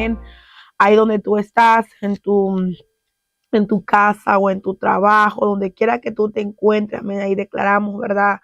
amén. Ahí donde tú estás, en tu casa o en tu trabajo, donde quiera que tú te encuentres, amén. Ahí declaramos, ¿verdad?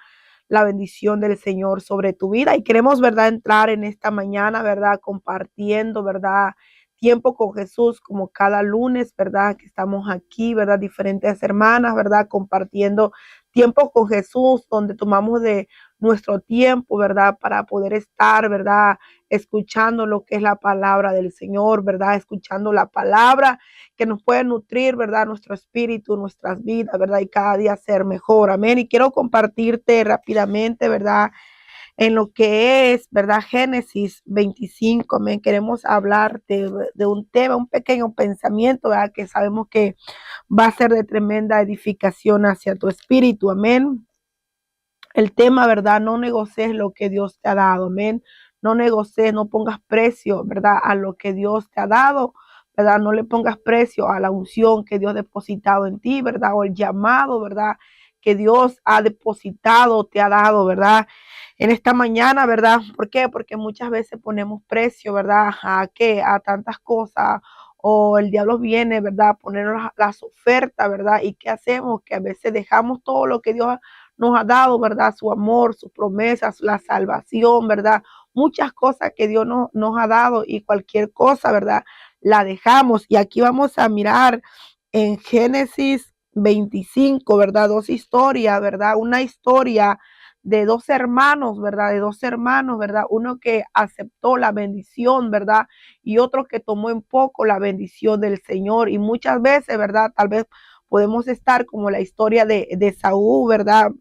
La bendición del Señor sobre tu vida y queremos, ¿verdad? Entrar en esta mañana, ¿verdad? Compartiendo, ¿verdad? Tiempo con Jesús como cada lunes, ¿verdad? Que estamos aquí, ¿verdad? Diferentes hermanas, ¿verdad? Compartiendo tiempo con Jesús, donde tomamos de nuestro tiempo, ¿verdad? Para poder estar, ¿verdad? Escuchando lo que es la palabra del Señor, ¿verdad? Escuchando la palabra que nos puede nutrir, ¿verdad? Nuestro espíritu, nuestras vidas, ¿verdad? Y cada día ser mejor, amén. Y quiero compartirte rápidamente, ¿verdad? En lo que es, ¿verdad? Génesis 25, amén. Queremos hablar de un tema, un pequeño pensamiento, ¿verdad? Que sabemos que va a ser de tremenda edificación hacia tu espíritu, amén. El tema, ¿verdad? No negocies lo que Dios te ha dado, amén. No negocies, no pongas precio, ¿verdad? A lo que Dios te ha dado, ¿verdad? No le pongas precio a la unción que Dios ha depositado en ti, ¿verdad? O el llamado, ¿verdad? Que Dios ha depositado, te ha dado, ¿verdad? En esta mañana, ¿verdad? ¿Por qué? Porque muchas veces ponemos precio, ¿verdad? ¿A qué? A tantas cosas. O el diablo viene, ¿verdad? A ponernos las ofertas, ¿verdad? ¿Y qué hacemos? Que a veces dejamos todo lo que Dios nos ha dado, ¿verdad? Su amor, sus promesas, la salvación, ¿verdad? Muchas cosas que Dios nos ha dado y cualquier cosa, ¿verdad? La dejamos. Y aquí vamos a mirar en Génesis 25, ¿verdad? Dos historias, ¿verdad? Una historia de dos hermanos, ¿verdad? De dos hermanos, ¿verdad? Uno que aceptó la bendición, ¿verdad? Y otro que tomó en poco la bendición del Señor. Y muchas veces, ¿verdad? Tal vez podemos estar como la historia de Saúl, ¿verdad?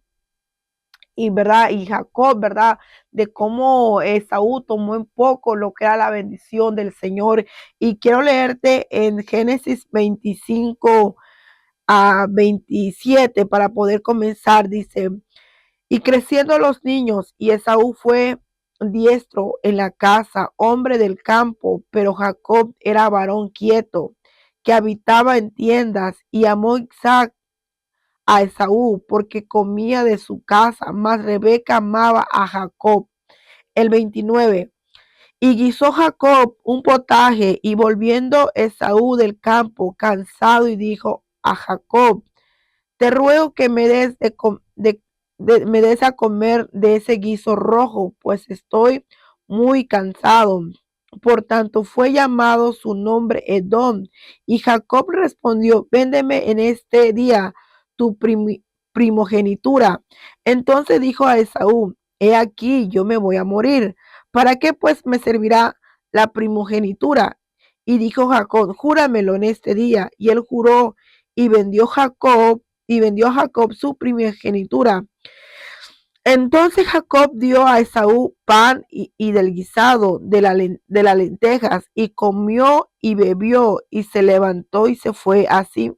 Y verdad, y Jacob, verdad, de cómo Esaú tomó en poco lo que era la bendición del Señor. Y quiero leerte en Génesis 25 a 27 para poder comenzar. Dice: y creciendo los niños, y Esaú fue diestro en la casa, hombre del campo, pero Jacob era varón quieto, que habitaba en tiendas, y amó Isaac a Esaú porque comía de su casa, mas Rebeca amaba a Jacob. El 29. Y guisó Jacob un potaje, y volviendo Esaú del campo cansado, y dijo a Jacob: te ruego que me des, me des a comer de ese guiso rojo, pues estoy muy cansado. Por tanto fue llamado su nombre Edom. Y Jacob respondió: véndeme en este día tu primogenitura. Entonces dijo a Esaú: he aquí, yo me voy a morir. ¿Para qué pues me servirá la primogenitura? Y dijo Jacob: júramelo en este día. Y él juró, y vendió a Jacob su primogenitura. Entonces Jacob dio a Esaú pan y del guisado de las lentejas, y comió y bebió, y se levantó y se fue así.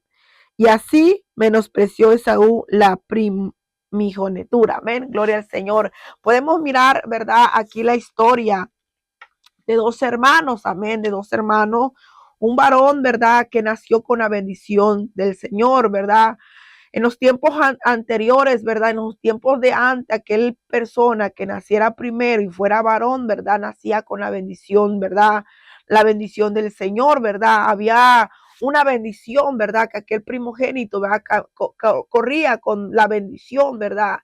Y así menospreció Esaú la primogenitura. Amén, gloria al Señor. Podemos mirar, ¿verdad? Aquí la historia de dos hermanos, amén, de dos hermanos. Un varón, ¿verdad? Que nació con la bendición del Señor, ¿verdad? En los tiempos anteriores, ¿verdad? En los tiempos de antes, aquel persona que naciera primero y fuera varón, ¿verdad? Nacía con la bendición, ¿verdad? La bendición del Señor, ¿verdad? Había una bendición, ¿verdad? Que aquel primogénito, ¿verdad? Corría con la bendición, ¿verdad?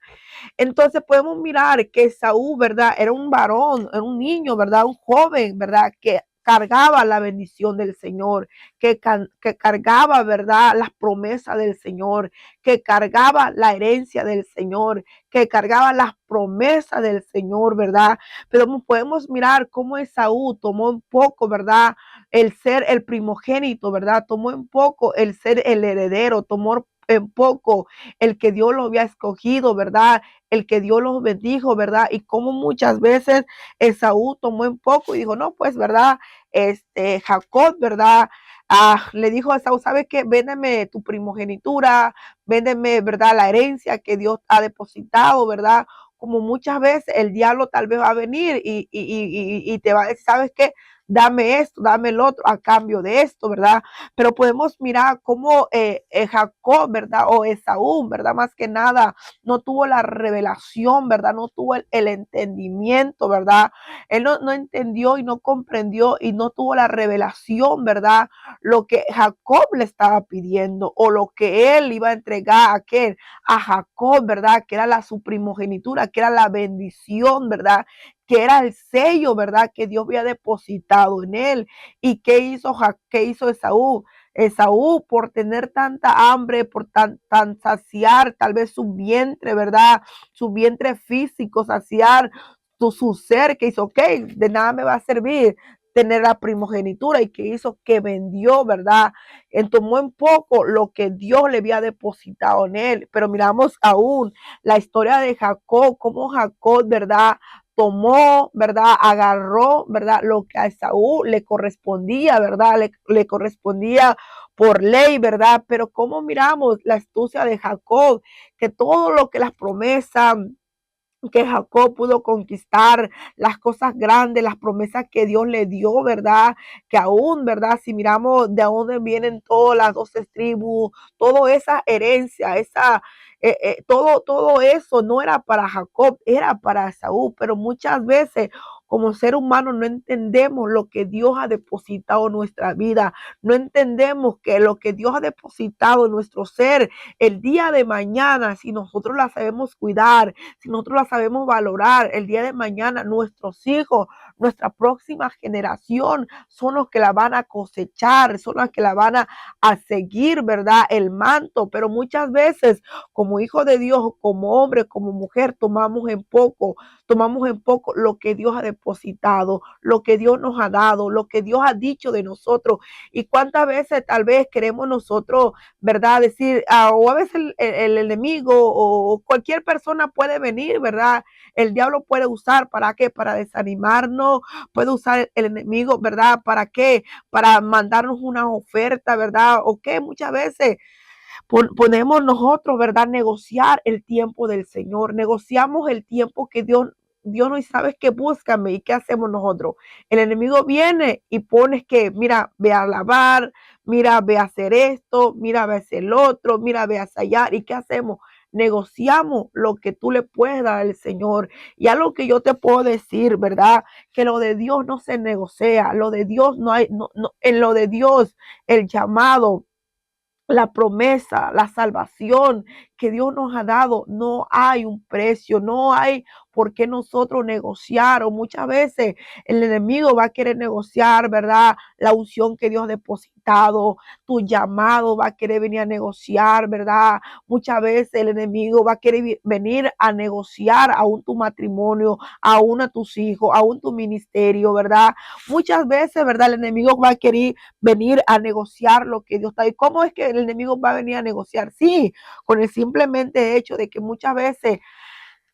Entonces podemos mirar que Saúl, ¿verdad? Era un varón, era un niño, ¿verdad? Un joven, ¿verdad? Que cargaba la bendición del Señor, que cargaba, ¿verdad? Las promesas del Señor, que cargaba la herencia del Señor, que cargaba las promesas del Señor, ¿verdad? Pero podemos mirar cómo Esaú tomó un poco, ¿verdad? El ser el primogénito, ¿verdad? Tomó un poco el ser el heredero, tomó en poco el que Dios lo había escogido, ¿verdad? El que Dios los bendijo, ¿verdad? Y como muchas veces Esaú tomó en poco y dijo: no, pues, ¿verdad? Jacob, ¿verdad? Le dijo a Esaú: ¿sabes qué? Véndeme tu primogenitura, véndeme, ¿verdad? La herencia que Dios ha depositado, ¿verdad? Como muchas veces el diablo tal vez va a venir y te va a decir: ¿sabes qué? dame esto, dame el otro a cambio de esto, ¿verdad? Pero podemos mirar cómo Jacob, ¿verdad? O Esaú, ¿verdad? Más que nada, no tuvo la revelación, ¿verdad? No tuvo el entendimiento, ¿verdad? Él no entendió y no comprendió y no tuvo la revelación, ¿verdad? Lo que Jacob le estaba pidiendo o lo que él iba a entregar a qué, a Jacob, ¿verdad? Que era su primogenitura, que era la bendición, ¿verdad? Que era el sello, ¿verdad? Que Dios había depositado en él. ¿Y qué hizo Esaú? Esaú, por tener tanta hambre, por tan saciar tal vez su vientre, ¿verdad? Su vientre físico, saciar su ser, que hizo, ok, de nada me va a servir tener la primogenitura, y que hizo que vendió, ¿verdad? Tomó en poco lo que Dios le había depositado en él. Pero miramos aún la historia de Jacob, cómo Jacob, ¿verdad? Tomó, ¿verdad? Agarró, ¿verdad? Lo que a Esaú le correspondía, ¿verdad? Le correspondía por ley, ¿verdad? Pero cómo miramos la astucia de Jacob, que todo lo que las promesas que Jacob pudo conquistar, las cosas grandes, las promesas que Dios le dio, ¿verdad? Que aún, ¿verdad? Si miramos de dónde vienen todas las 12 tribus, toda esa herencia, todo eso no era para Jacob, era para Esaú, pero muchas veces como ser humano no entendemos lo que Dios ha depositado en nuestra vida, no entendemos que lo que Dios ha depositado en nuestro ser, el día de mañana, si nosotros la sabemos cuidar, si nosotros la sabemos valorar, el día de mañana nuestros hijos, nuestra próxima generación son los que la van a cosechar, son los que la van a seguir, ¿verdad? El manto, pero muchas veces como hijo de Dios, como hombre, como mujer, tomamos en poco lo que Dios ha depositado, lo que Dios nos ha dado, lo que Dios ha dicho de nosotros. Y cuántas veces tal vez queremos nosotros, ¿verdad? Decir, o a veces el enemigo o cualquier persona puede venir, ¿verdad? El diablo puede usar, ¿para qué? Para desanimarnos, puede usar el enemigo, ¿verdad? ¿Para qué? Para mandarnos una oferta, ¿verdad? O que muchas veces ponemos nosotros, ¿verdad? Negociar el tiempo del Señor, negociamos el tiempo que Dios no sabe qué búscame y qué hacemos nosotros. El enemigo viene y pones que, mira, ve a lavar, mira, ve a hacer esto, mira, ve a hacer el otro, mira, ve a ensayar. ¿Y qué hacemos? Negociamos lo que tú le puedes dar al Señor. Y algo que yo te puedo decir, ¿verdad? Que lo de Dios no se negocia, lo de Dios no hay, en lo de Dios, el llamado, la promesa, la salvación que Dios nos ha dado, no hay un precio, no hay por qué nosotros negociar. O muchas veces el enemigo va a querer negociar, ¿verdad? La unción que Dios ha depositado, tu llamado va a querer venir a negociar, ¿verdad? Muchas veces el enemigo va a querer venir a negociar aún tu matrimonio, aún a tus hijos, aún tu ministerio, ¿verdad? Muchas veces, ¿verdad? El enemigo va a querer venir a negociar lo que Dios está. ¿Y cómo es que el enemigo va a venir a negociar? Sí, con el simplemente hecho de que muchas veces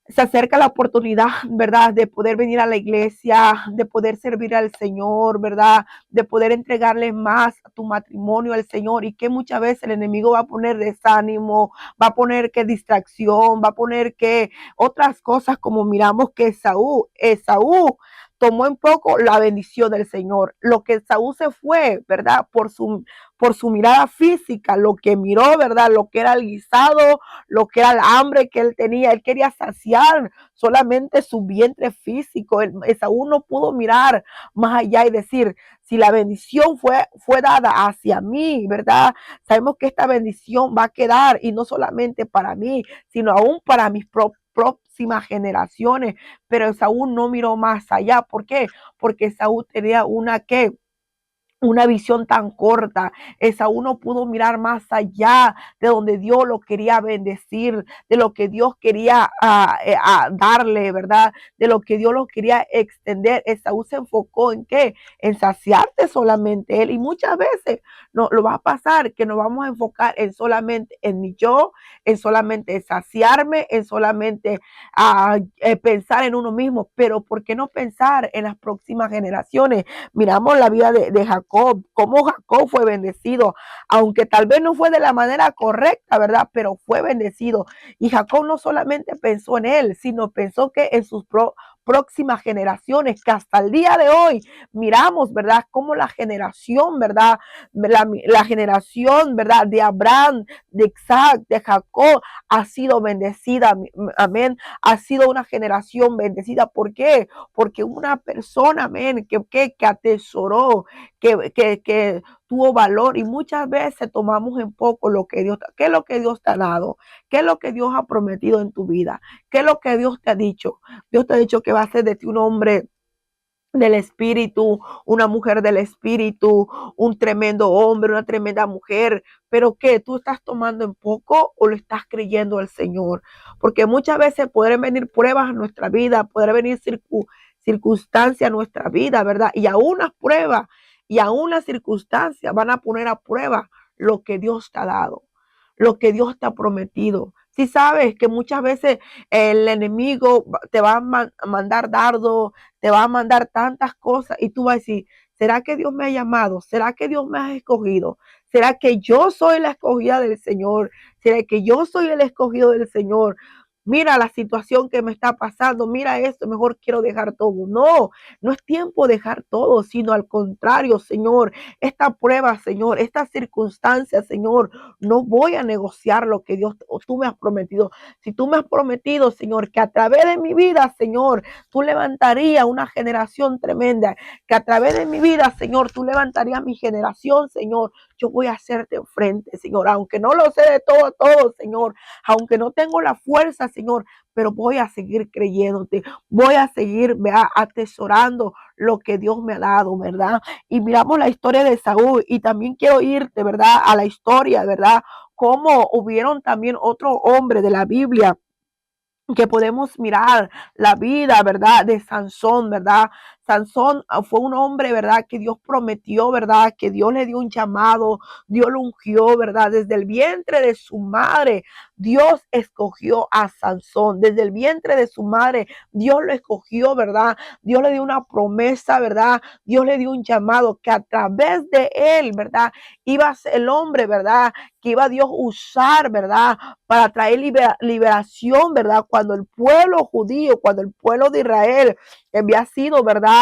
se acerca la oportunidad, ¿verdad? De poder venir a la iglesia, de poder servir al Señor, ¿verdad? De poder entregarle más a tu matrimonio al Señor, y que muchas veces el enemigo va a poner desánimo, va a poner que distracción, va a poner que otras cosas, como miramos que Esaú tomó en poco la bendición del Señor. Lo que Saúl se fue, ¿verdad? Por su mirada física, lo que miró, ¿verdad? Lo que era el guisado, lo que era el hambre que él tenía. Él quería saciar solamente su vientre físico. Esaú no pudo mirar más allá y decir, si la bendición fue dada hacia mí, ¿verdad? Sabemos que esta bendición va a quedar, y no solamente para mí, sino aún para mis próximas generaciones. Pero Esaú no miró más allá. ¿Por qué? Porque Esaú tenía una visión tan corta. Esaú no pudo mirar más allá de donde Dios lo quería bendecir, de lo que Dios quería darle, ¿verdad? De lo que Dios lo quería extender. Esaú se enfocó en qué? En saciarte solamente él. Y muchas veces no, lo va a pasar que nos vamos a enfocar en solamente en mi yo, en solamente saciarme, en solamente pensar en uno mismo. Pero ¿por qué no pensar en las próximas generaciones? Miramos la vida de Jacob, cómo Jacob fue bendecido, aunque tal vez no fue de la manera correcta, ¿verdad? Pero fue bendecido. Y Jacob no solamente pensó en él, sino pensó que en sus próximas generaciones, que hasta el día de hoy miramos, ¿verdad? Como la generación, ¿verdad? La generación, ¿verdad? De Abraham, de Isaac, de Jacob, ha sido bendecida, amén. Ha sido una generación bendecida. ¿Por qué? Porque una persona, amén, que atesoró, que tuvo valor, y muchas veces tomamos en poco lo que Dios, ¿qué es lo que Dios te ha dado? ¿Qué es lo que Dios ha prometido en tu vida? ¿Qué es lo que Dios te ha dicho? Dios te ha dicho que va a ser de ti un hombre del espíritu, una mujer del espíritu, un tremendo hombre, una tremenda mujer, pero ¿qué? ¿Tú estás tomando en poco o lo estás creyendo al Señor? Porque muchas veces pueden venir pruebas a nuestra vida, pueden venir circunstancias a nuestra vida, ¿verdad? Y aún las pruebas y aún las circunstancias van a poner a prueba lo que Dios te ha dado, lo que Dios te ha prometido. Si sabes que muchas veces el enemigo te va a mandar dardo, te va a mandar tantas cosas y tú vas a decir, ¿será que Dios me ha llamado? ¿Será que Dios me ha escogido? ¿Será que yo soy la escogida del Señor? ¿Será que yo soy el escogido del Señor? Mira la situación que me está pasando, mira esto, mejor quiero dejar todo. No, no es tiempo de dejar todo, sino al contrario, Señor, esta prueba, Señor, esta circunstancia, Señor, no voy a negociar lo que Dios o tú me has prometido. Si tú me has prometido, Señor, que a través de mi vida, Señor, tú levantarías una generación tremenda, que a través de mi vida, Señor, tú levantarías mi generación, Señor, yo voy a hacerte frente, Señor, aunque no lo sé de todo, Señor, aunque no tengo la fuerza, Señor, pero voy a seguir creyéndote, voy a seguir, ¿verdad?, atesorando lo que Dios me ha dado, ¿verdad? Y miramos la historia de Saúl y también quiero irte, ¿verdad?, a la historia, ¿verdad? Como hubieron también otro hombre de la Biblia que podemos mirar la vida, ¿verdad? De Sansón, ¿verdad? Sansón fue un hombre, ¿verdad? Que Dios prometió, ¿verdad? Que Dios le dio un llamado, Dios lo ungió, ¿verdad? Desde el vientre de su madre, Dios escogió a Sansón. Desde el vientre de su madre, Dios lo escogió, ¿verdad? Dios le dio una promesa, ¿verdad? Dios le dio un llamado que a través de él, ¿verdad? Iba a ser el hombre, ¿verdad? Que iba a Dios usar, ¿verdad? Para traer liberación, ¿verdad? Cuando el pueblo judío, cuando el pueblo de Israel había sido, ¿verdad?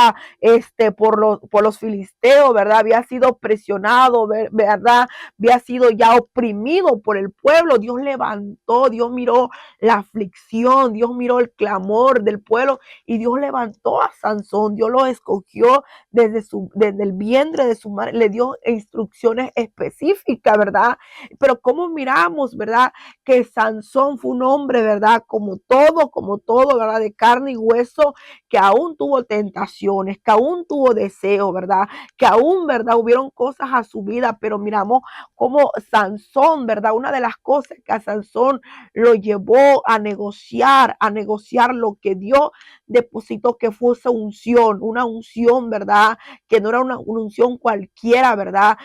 Por los filisteos, ¿verdad? Había sido presionado, ¿verdad? Había sido ya oprimido por el pueblo. Dios levantó, Dios miró la aflicción, Dios miró el clamor del pueblo y Dios levantó a Sansón. Dios lo escogió desde el vientre de su madre, le dio instrucciones específicas, ¿verdad? Pero cómo miramos, ¿verdad? Que Sansón fue un hombre, ¿verdad? Como todo, ¿verdad? De carne y hueso, que aún tuvo tentaciones, que aún tuvo deseos, ¿verdad? Que aún, ¿verdad? Hubieron cosas a su vida, pero miramos cómo Sansón, ¿verdad? Una de las cosas que a Sansón lo llevó a negociar lo que Dios depositó, que fuese unción, una unción, ¿verdad? Que no era una unción cualquiera, ¿verdad?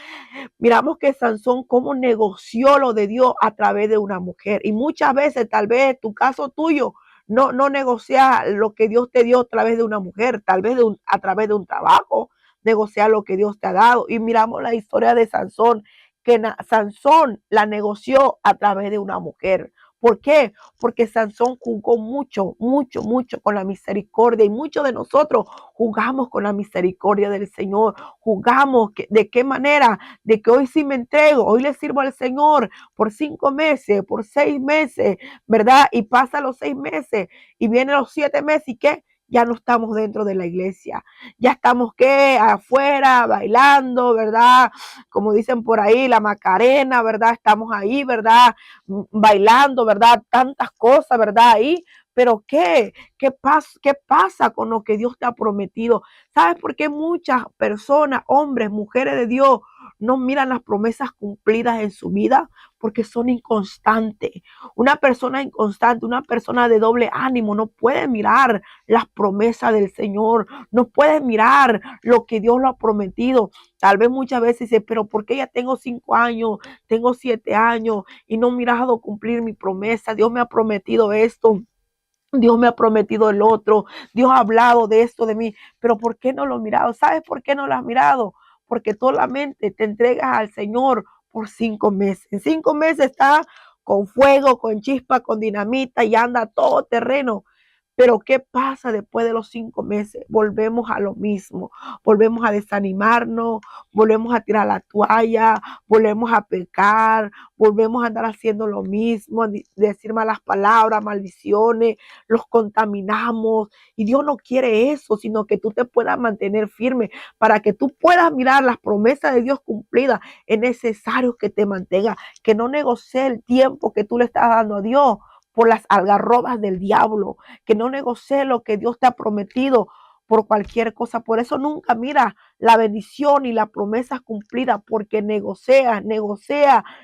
Miramos que Sansón cómo negoció lo de Dios a través de una mujer. Y muchas veces, tal vez tu caso tuyo, no negocia lo que Dios te dio a través de una mujer, tal vez a través de un trabajo, negociar lo que Dios te ha dado. Y miramos la historia de Sansón, que Sansón la negoció a través de una mujer. ¿Por qué? Porque Sansón jugó mucho con la misericordia, y muchos de nosotros jugamos con la misericordia del Señor. Jugamos, ¿de qué manera? De que hoy sí me entrego, hoy le sirvo al Señor por 5 meses, por 6 meses, ¿verdad? Y pasa los 6 meses y vienen los 7 meses, ¿y qué? Ya no estamos dentro de la iglesia, ya estamos, ¿qué? Afuera, bailando, ¿verdad? Como dicen por ahí, la Macarena, ¿verdad? Estamos ahí, ¿verdad? Bailando, ¿verdad? Tantas cosas, ¿verdad? Ahí, pero ¿qué? ¿Qué pasa con lo que Dios te ha prometido? ¿Sabes por qué muchas personas, hombres, mujeres de Dios, no miran las promesas cumplidas en su vida? Porque son inconstantes. Una persona inconstante, una persona de doble ánimo, no puede mirar las promesas del Señor, no puede mirar lo que Dios lo ha prometido. Tal vez muchas veces dice, pero ¿por qué ya tengo 5 años, tengo 7 años y no he mirado cumplir mi promesa? Dios me ha prometido esto. Dios me ha prometido el otro, Dios ha hablado de esto de mí, pero ¿por qué no lo he mirado? ¿Sabes por qué no lo has mirado? Porque solamente te entregas al Señor por 5 meses. En 5 meses está con fuego, con chispa, con dinamita y anda todo terreno. Pero ¿qué pasa después de los 5 meses? Volvemos a lo mismo, volvemos a desanimarnos, volvemos a tirar la toalla, volvemos a pecar, volvemos a andar haciendo lo mismo, a decir malas palabras, maldiciones, los contaminamos. Y Dios no quiere eso, sino que tú te puedas mantener firme para que tú puedas mirar las promesas de Dios cumplidas. Es necesario que te mantengas, que no negocie el tiempo que tú le estás dando a Dios por las algarrobas del diablo, que no negocie lo que Dios te ha prometido por cualquier cosa. Por eso nunca mira la bendición y la promesa cumplida, porque negocia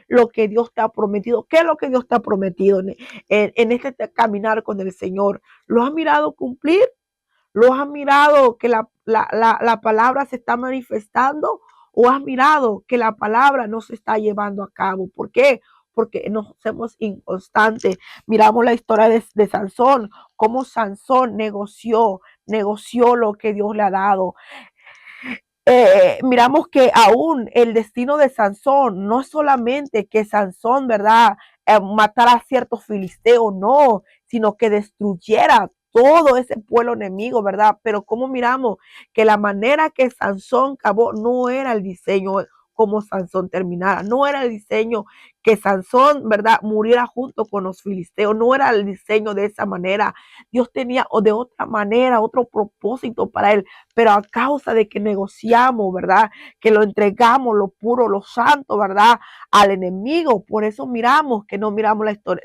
lo que Dios te ha prometido. ¿Qué es lo que Dios te ha prometido en este caminar con el Señor? ¿Lo has mirado cumplir? ¿Lo has mirado que la palabra se está manifestando? ¿O has mirado que la palabra no se está llevando a cabo? ¿Por qué? Porque nos hacemos inconstantes. Miramos la historia de Sansón, cómo Sansón negoció lo que Dios le ha dado. Miramos que aún el destino de Sansón no es solamente que Sansón, ¿verdad? Matara a ciertos filisteos, no, sino que destruyera todo ese pueblo enemigo, ¿verdad? Pero como miramos que la manera que Sansón acabó no era el diseño como Sansón terminara, no era el diseño que Sansón, ¿verdad? Muriera junto con los filisteos, no era el diseño de esa manera. Dios tenía o de otra manera, otro propósito para él, pero a causa de que negociamos, ¿verdad? Que lo entregamos, lo puro, lo santo, ¿verdad? Al enemigo. Por eso miramos que no miramos la historia,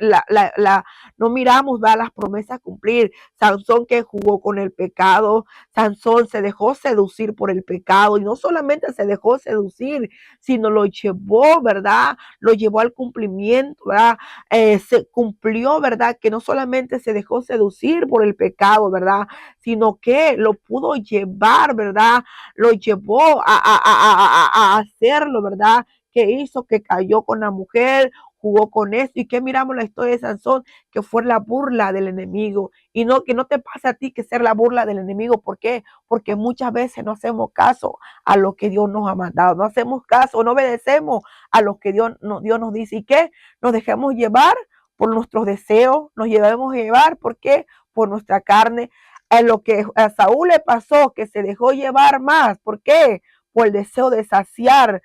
no miramos, ¿verdad? Las promesas cumplir. Sansón que jugó con el pecado, Sansón se dejó seducir por el pecado y no solamente se dejó seducir, sino lo llevó, ¿verdad? Lo llevó al cumplimiento, ¿verdad? Se cumplió, ¿verdad? Que no solamente se dejó seducir por el pecado, ¿verdad? Sino que lo pudo llevar, ¿verdad? Lo llevó a hacerlo, ¿verdad? Que hizo que cayó con la mujer, jugó con eso. ¿Y que miramos la historia de Sansón? Que fue la burla del enemigo. Y no, que no te pase a ti que ser la burla del enemigo. ¿Por qué? Porque muchas veces no hacemos caso a lo que Dios nos ha mandado. No hacemos caso, no obedecemos a lo que Dios nos dice. ¿Y qué? Nos dejemos llevar por nuestros deseos, nos llevamos a llevar, ¿por qué? Por nuestra carne. En lo que a Saúl le pasó, que se dejó llevar más, ¿por qué? Por el deseo de saciar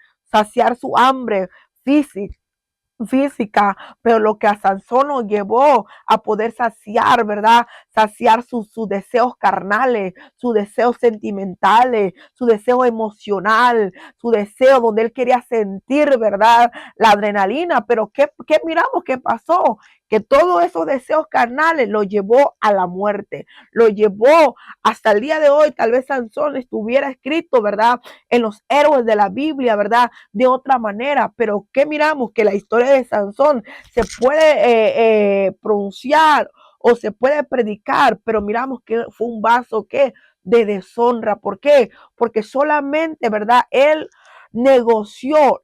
su hambre física, pero lo que a Sansón nos llevó a poder saciar, ¿verdad? Saciar sus deseos carnales, sus deseos sentimentales, su deseo emocional, su deseo donde él quería sentir, ¿verdad? La adrenalina, pero ¿qué miramos que pasó? Que todos esos deseos carnales lo llevó a la muerte, lo llevó hasta el día de hoy. Tal vez Sansón estuviera escrito, ¿verdad? En los héroes de la Biblia, ¿verdad? De otra manera, pero ¿qué miramos? Que la historia de Sansón se puede pronunciar o se puede predicar, pero miramos que fue un vaso que de deshonra. ¿Por qué? Porque solamente, ¿verdad? Él negoció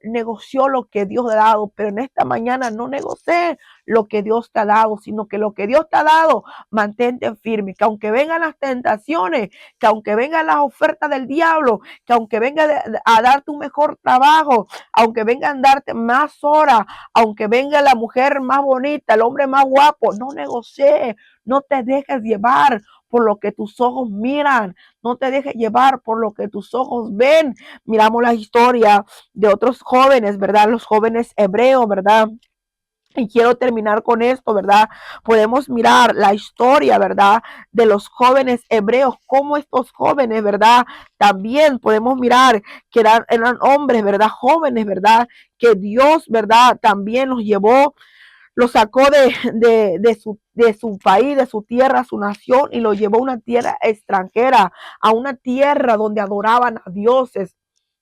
lo que Dios le ha dado, pero en esta mañana no negocié lo que Dios te ha dado, sino que lo que Dios te ha dado, mantente firme, que aunque vengan las tentaciones, que aunque vengan las ofertas del diablo, que aunque venga a darte un mejor trabajo, aunque vengan a darte más horas, aunque venga la mujer más bonita, el hombre más guapo, no negocies, no te dejes llevar por lo que tus ojos miran, no te dejes llevar por lo que tus ojos ven. Miramos la historia de otros jóvenes, ¿verdad? Los jóvenes hebreos, ¿verdad? Y quiero terminar con esto, ¿verdad? Podemos mirar la historia, ¿verdad? De los jóvenes hebreos, como estos jóvenes, ¿verdad? También podemos mirar que eran hombres, ¿verdad? Jóvenes, ¿verdad? Que Dios, ¿verdad? También los llevó, los sacó de su país, de su tierra, su nación, y los llevó a una tierra extranjera, a una tierra donde adoraban a dioses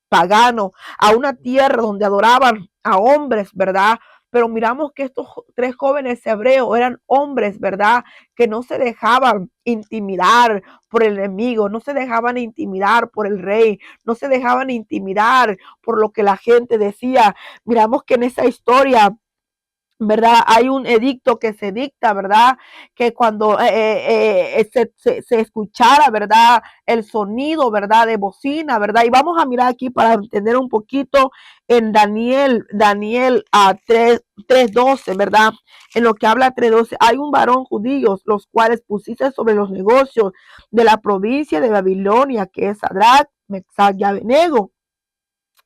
paganos, a una tierra donde adoraban a hombres, ¿verdad? Pero miramos que estos 3 jóvenes hebreos eran hombres, ¿verdad? Que no se dejaban intimidar por el enemigo, no se dejaban intimidar por el rey, no se dejaban intimidar por lo que la gente decía. Miramos que en esa historia ¿verdad? Hay un edicto que se dicta, ¿verdad? Que cuando se escuchara, ¿verdad? El sonido, ¿verdad? De bocina, ¿verdad? Y vamos a mirar aquí para entender un poquito en Daniel a 3:12, ¿verdad? En lo que habla 3:12, hay un varón judío, los cuales pusiste sobre los negocios de la provincia de Babilonia, que es Sadrach, Mesach y Abednego.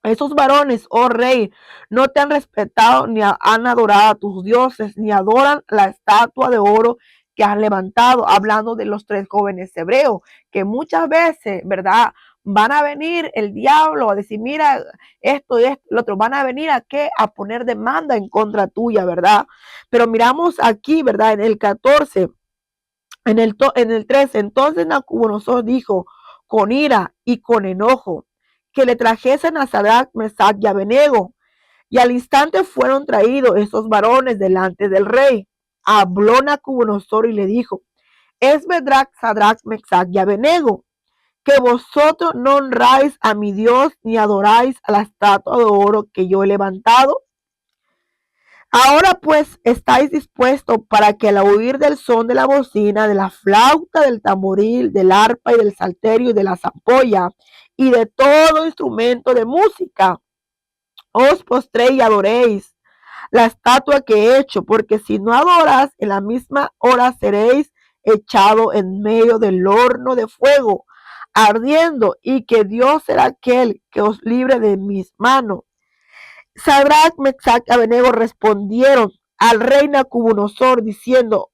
Esos varones, oh rey, no te han respetado ni han adorado a tus dioses, ni adoran la estatua de oro que has levantado, hablando de los 3 jóvenes hebreos, que muchas veces, ¿verdad? Van a venir el diablo a decir, mira, esto y esto, lo otro, van a venir a qué? A poner demanda en contra tuya, ¿verdad? Pero miramos aquí, ¿verdad? En el 14, en el 13, entonces Nabucodonosor dijo con ira y con enojo que le trajesen a Sadrach, Mesach y Abednego. Y al instante fueron traídos esos varones delante del rey. Habló Nabucodonosor y le dijo, es verdad, Sadrach, Mesach y Abednego, que vosotros no honráis a mi Dios ni adoráis a la estatua de oro que yo he levantado. Ahora pues estáis dispuestos para que al oír del son de la bocina, de la flauta, del tamboril, del arpa y del salterio y de la zampolla y de todo instrumento de música, os postréis y adoréis la estatua que he hecho, porque si no adoras, en la misma hora seréis echado en medio del horno de fuego, ardiendo, y que Dios será aquel que os libre de mis manos. Sadrach, Mesach y Abednego respondieron al rey Nabucodonosor diciendo,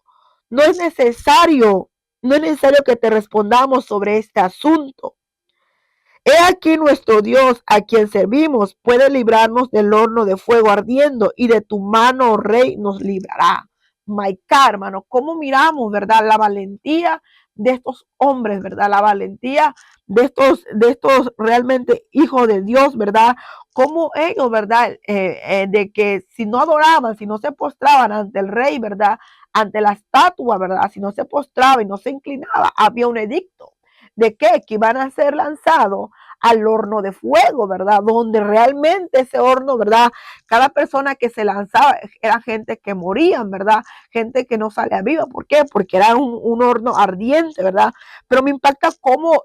no es necesario, no es necesario que te respondamos sobre este asunto. He aquí nuestro Dios, a quien servimos, puede librarnos del horno de fuego ardiendo, y de tu mano, oh rey, nos librará. Maica, hermano, ¿cómo miramos, verdad? La valentía de estos hombres, ¿verdad? La valentía de estos realmente hijos de Dios, ¿verdad? Como ellos, ¿verdad? De que si no adoraban, si no se postraban ante el rey, ¿verdad? Ante la estatua, ¿verdad? Si no se postraba y no se inclinaba, había un edicto de que iban a ser lanzados al horno de fuego, ¿verdad? Donde realmente ese horno, ¿verdad? Cada persona que se lanzaba era gente que morían, ¿verdad? Gente que no salía viva. ¿Por qué? Porque era un horno ardiente, ¿verdad? Pero me impacta cómo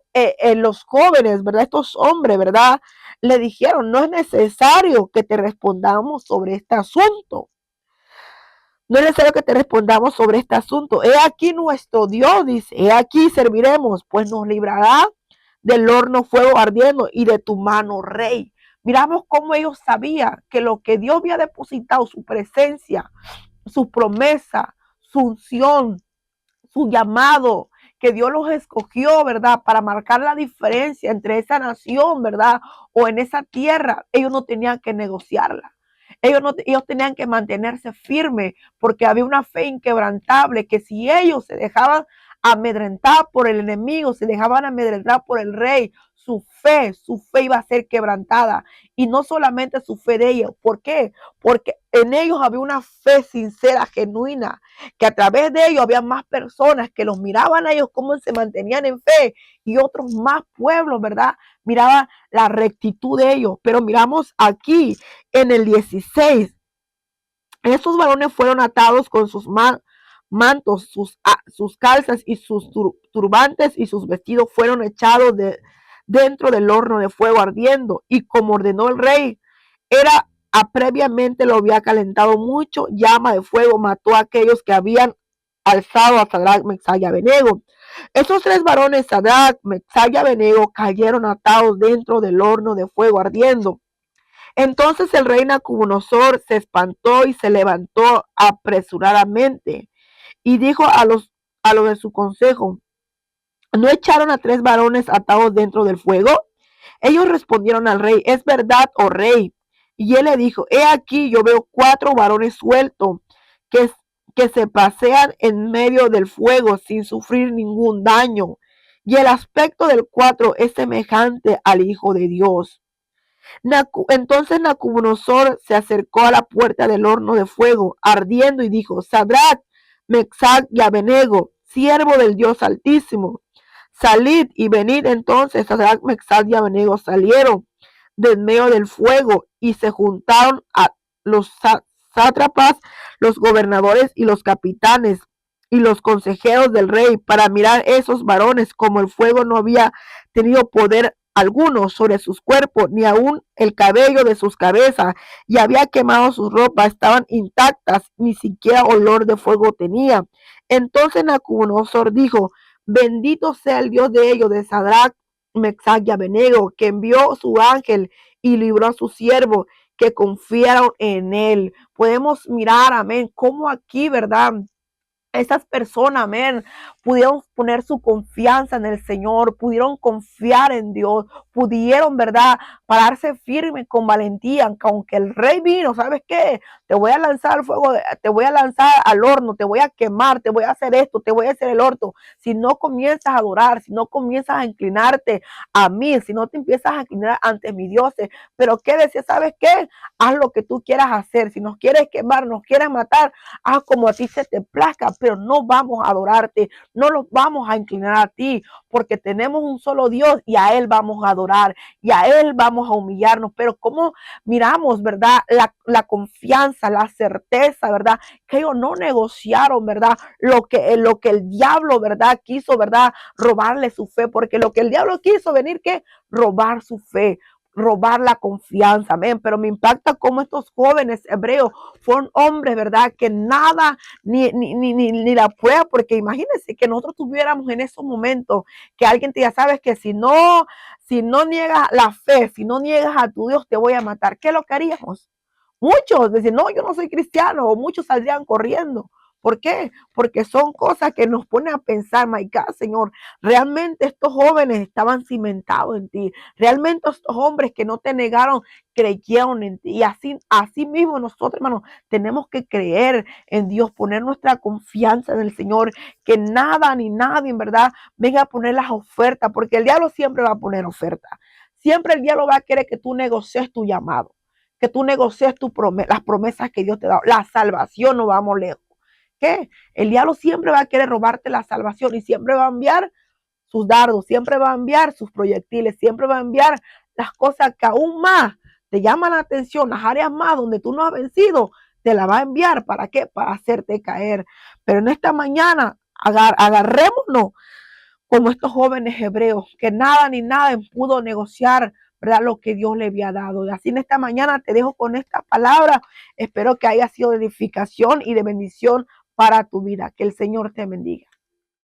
los jóvenes, ¿verdad? Estos hombres, ¿verdad? Le dijeron, no es necesario que te respondamos sobre este asunto. No es necesario que te respondamos sobre este asunto. He aquí nuestro Dios, dice, he aquí serviremos, pues nos librará del horno fuego ardiendo y de tu mano, rey. Miramos cómo ellos sabían que lo que Dios había depositado, su presencia, su promesa, su unción, su llamado, que Dios los escogió, ¿verdad? Para marcar la diferencia entre esa nación, ¿verdad? O en esa tierra, ellos no tenían que negociarla. Ellos tenían que mantenerse firmes porque había una fe inquebrantable que si ellos se dejaban amedrentar por el enemigo, se dejaban amedrentar por el rey, su fe iba a ser quebrantada. Y no solamente su fe de ellos. ¿Por qué? Porque en ellos había una fe sincera, genuina, que a través de ellos había más personas que los miraban a ellos cómo se mantenían en fe y otros más pueblos, ¿verdad? Miraban la rectitud de ellos. Pero miramos aquí en el 16, estos varones fueron atados con sus mantos, sus calzas y sus turbantes y sus vestidos fueron echados dentro del horno de fuego ardiendo. Y como ordenó el rey, era previamente lo había calentado mucho, llama de fuego mató a aquellos que habían alzado a Sadrach, Mesach y Abednego. Esos 3 varones, Sadrach, Mesach y Abednego, cayeron atados dentro del horno de fuego ardiendo. Entonces el rey Nabucodonosor se espantó y se levantó apresuradamente y dijo a los de su consejo, ¿no echaron a 3 varones atados dentro del fuego? Ellos respondieron al rey, es verdad, oh rey. Y él le dijo, he aquí, yo veo 4 varones sueltos que, que se pasean en medio del fuego sin sufrir ningún daño. Y el aspecto del 4 es semejante al Hijo de Dios. Entonces Nabucodonosor se acercó a la puerta del horno de fuego, ardiendo, y dijo, Sadrach, Mesach y Abednego, siervo del Dios Altísimo, salid y venid. Entonces Sadrach, Mesach y Abednego salieron de en medio del fuego y se juntaron a los sátrapas, los gobernadores y los capitanes y los consejeros del rey para mirar esos varones, como el fuego no había tenido poder alguno sobre sus cuerpos, ni aun el cabello de sus cabezas, y había quemado sus ropas, estaban intactas, ni siquiera olor de fuego tenía. Entonces Nabucodonosor dijo: bendito sea el Dios de ellos, de Sadrach, Mesach y Abednego, que envió su ángel y libró a sus siervos que confiaron en él. Podemos mirar, amén, cómo aquí, ¿verdad? Esas personas, amén, pudieron poner su confianza en el Señor, pudieron confiar en Dios, pudieron, ¿verdad?, pararse firme con valentía, aunque el rey vino, ¿sabes qué? Te voy a lanzar al fuego, te voy a lanzar al horno, te voy a quemar, te voy a hacer esto, te voy a hacer el orto. Si no comienzas a adorar, si no comienzas a inclinarte a mí, si no te empiezas a inclinar ante mis dioses, pero ¿qué decía? ¿Sabes qué? Haz lo que tú quieras hacer. Si nos quieres quemar, nos quieres matar, haz como a ti se te plazca, pero no vamos a adorarte, no los vamos a inclinar a ti, porque tenemos un solo Dios y a Él vamos a adorar y a Él vamos a humillarnos. Pero como miramos, ¿verdad? La confianza, la certeza, ¿verdad? Que ellos no negociaron, ¿verdad? Lo que el diablo, ¿verdad? Quiso, ¿verdad? Robarle su fe, porque lo que el diablo quiso venir, ¿qué? Robar su fe, robar la confianza, amén. Pero me impacta cómo estos jóvenes hebreos fueron hombres, ¿verdad? Que nada, ni la prueba, porque imagínense que nosotros tuviéramos en esos momentos que alguien te diga, sabes que si no niegas la fe, si no niegas a tu Dios, te voy a matar. ¿Qué es lo que haríamos? Muchos decían, no, yo no soy cristiano, o muchos saldrían corriendo. ¿Por qué? Porque son cosas que nos ponen a pensar, my God, Señor, realmente estos jóvenes estaban cimentados en ti. Realmente estos hombres que no te negaron, creyeron en ti. Y así mismo nosotros, hermanos, tenemos que creer en Dios, poner nuestra confianza en el Señor, que nada ni nadie, en verdad, venga a poner las ofertas, porque el diablo siempre va a poner ofertas. Siempre el diablo va a querer que tú negocies tu llamado, que tú negocies las promesas que Dios te da. La salvación, no vamos lejos. ¿Qué? El diablo siempre va a querer robarte la salvación y siempre va a enviar sus dardos, siempre va a enviar sus proyectiles, siempre va a enviar las cosas que aún más te llaman la atención, las áreas más donde tú no has vencido, te la va a enviar. ¿Para qué? Para hacerte caer. Pero en esta mañana agarrémonos como estos jóvenes hebreos, que nada ni nada pudo negociar, ¿verdad?, lo que Dios le había dado. Y así en esta mañana te dejo con esta palabra. Espero que haya sido de edificación y de bendición para tu vida. Que el Señor te bendiga.